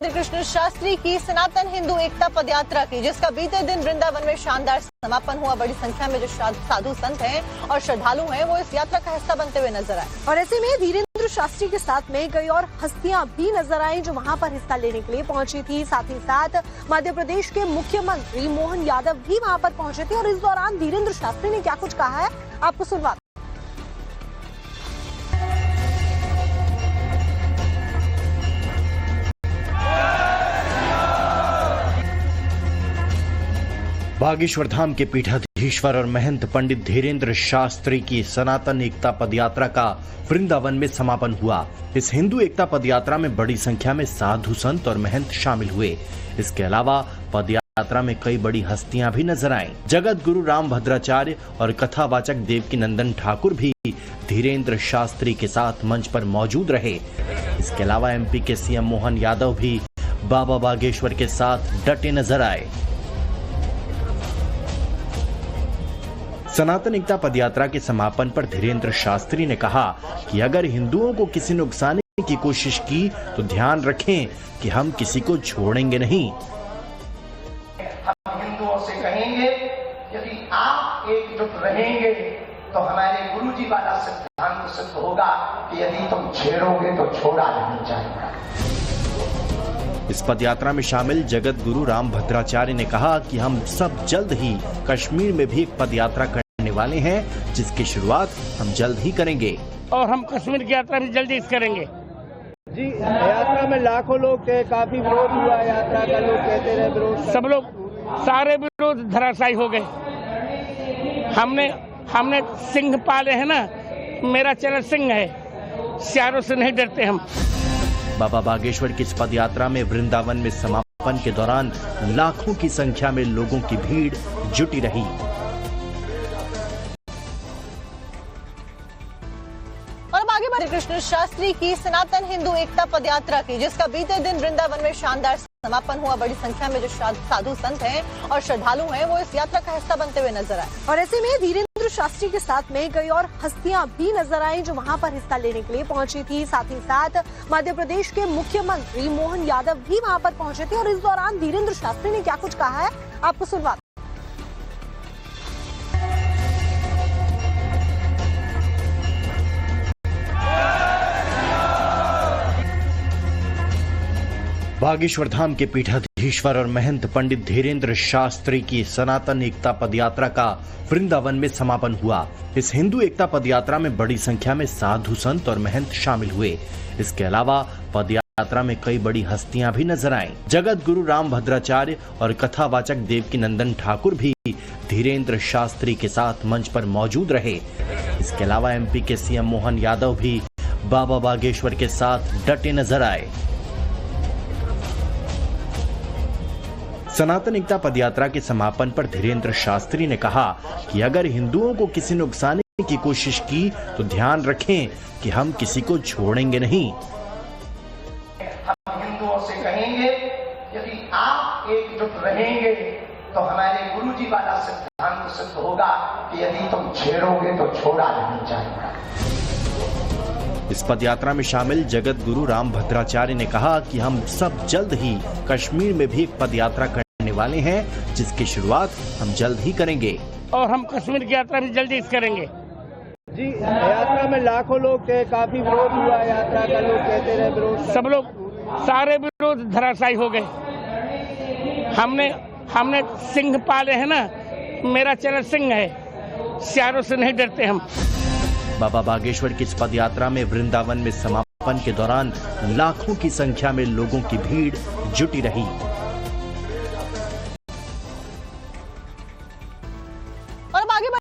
कृष्ण शास्त्री की सनातन हिंदू एकता पदयात्रा की, जिसका बीते दिन वृंदावन में शानदार समापन हुआ। बड़ी संख्या में जो साधु संत हैं और श्रद्धालु हैं वो इस यात्रा का हिस्सा बनते हुए नजर आए। और ऐसे में धीरेन्द्र शास्त्री के साथ में कई और हस्तियां भी नजर आई जो वहां पर हिस्सा लेने के लिए पहुंची थी। साथ ही साथ मध्य प्रदेश के मुख्यमंत्री मोहन यादव भी वहां पर पहुंचे थे। और इस दौरान धीरेन्द्र शास्त्री ने क्या कुछ कहा है आपको सुनवा। बागेश्वर धाम के पीठाधीश्वर और महंत पंडित धीरेन्द्र शास्त्री की सनातन एकता पदयात्रा का वृंदावन में समापन हुआ। इस हिंदू एकता पदयात्रा में बड़ी संख्या में साधु संत और महंत शामिल हुए। इसके अलावा पदयात्रा में कई बड़ी हस्तियां भी नजर आईं। जगत गुरु राम भद्राचार्य और कथावाचक देवकी नंदन ठाकुर भी धीरेन्द्र शास्त्री के साथ मंच पर मौजूद रहे। इसके अलावा एमपी के सीएम मोहन यादव भी बाबा बागेश्वर के साथ डटे नजर आए। सनातन एकता पदयात्रा के समापन पर धीरेन्द्र शास्त्री ने कहा कि अगर हिंदुओं को किसी ने उकसाने की कोशिश की तो ध्यान रखें कि हम किसी को छोड़ेंगे नहीं। हम हिंदुओं से कहेंगे, यदि आप एकजुट रहेंगे तो हमारे गुरु जी वाला सिद्धांत सिद्ध होगा कि यदि तुम छेड़ोगे तो छोड़ा नहीं जाएगा। इस पदयात्रा में शामिल जगत गुरु राम भद्राचार्य ने कहा कि हम सब जल्द ही कश्मीर में भी एक पदयात्रा करने वाले हैं, जिसकी शुरुआत हम जल्द ही करेंगे। और हम कश्मीर की यात्रा भी जल्दी करेंगे। जी, यात्रा में लाखों लोग थे, काफी विरोध हुआ यात्रा का, लोग कहते रहे विरोध, सब लोग सारे विरोध धराशायी हो गए। हमने सिंह पाले हैं ना, मेरा चैनल सिंह है, सियारों से नहीं डरते हम। बाबा बागेश्वर की इस पदयात्रा में वृंदावन में समापन के दौरान लाखों की संख्या में लोगों की भीड़ जुटी रही। और अब आगे बढ़े कृष्ण शास्त्री की सनातन हिंदू एकता पदयात्रा की, जिसका बीते दिन वृंदावन में शानदार समापन हुआ। बड़ी संख्या में जो साधु संत हैं और श्रद्धालु हैं वो इस यात्रा का हिस्सा बनते हुए नजर आए। और ऐसे में धीरेन्द्र शास्त्री के साथ में कई और हस्तियां भी नजर आई जो वहां पर हिस्सा लेने के लिए पहुंची थी। साथ ही साथ मध्य प्रदेश के मुख्यमंत्री मोहन यादव भी वहां पर पहुंचे थे। और इस दौरान धीरेन्द्र शास्त्री ने क्या कुछ कहा है आपको सुनवा। बागेश्वर धाम के पीठाधीश्वर और महंत पंडित धीरेन्द्र शास्त्री की सनातन एकता पदयात्रा का वृंदावन में समापन हुआ। इस हिंदू एकता पदयात्रा में बड़ी संख्या में साधु संत और महंत शामिल हुए। इसके अलावा पदयात्रा में कई बड़ी हस्तियां भी नजर आईं। जगत गुरु राम भद्राचार्य और कथावाचक देवकी नंदन ठाकुर भी धीरेन्द्र शास्त्री के साथ मंच पर मौजूद रहे। इसके अलावा एमपी के सीएम मोहन यादव भी बाबा बागेश्वर के साथ डटे नजर आए। सनातन एकता पदयात्रा के समापन पर धीरेन्द्र शास्त्री ने कहा कि अगर हिंदुओं को किसी ने उकसाने की कोशिश की तो ध्यान रखें कि हम किसी को छोड़ेंगे नहीं। हम हिंदुओं से कहेंगे, यदि आप एकजुट रहेंगे तो हमारे गुरु जी वाला सिद्धांत सिद्ध होगा कि यदि तुम छेड़ोगे तो छोड़ा नहीं जाएगा। इस पदयात्रा में शामिल जगत गुरु राम भद्राचार्य ने कहा कि हम सब जल्द ही कश्मीर में भी एक पदयात्रा करने वाले हैं, जिसकी शुरुआत हम जल्द ही करेंगे। और हम कश्मीर की यात्रा भी जल्दी करेंगे। जी, यात्रा में लाखों लोग थे, काफी विरोध हुआ यात्रा का, लोग कहते रहे विरोध, सब लोग सारे विरोध धराशायी हो गए। हमने सिंह पाले हैं ना, मेरा चैनल सिंह है, सियारों से नहीं डरते हम। बाबा बागेश्वर की इस पदयात्रा में वृंदावन में समापन के दौरान लाखों की संख्या में लोगों की भीड़ जुटी रही।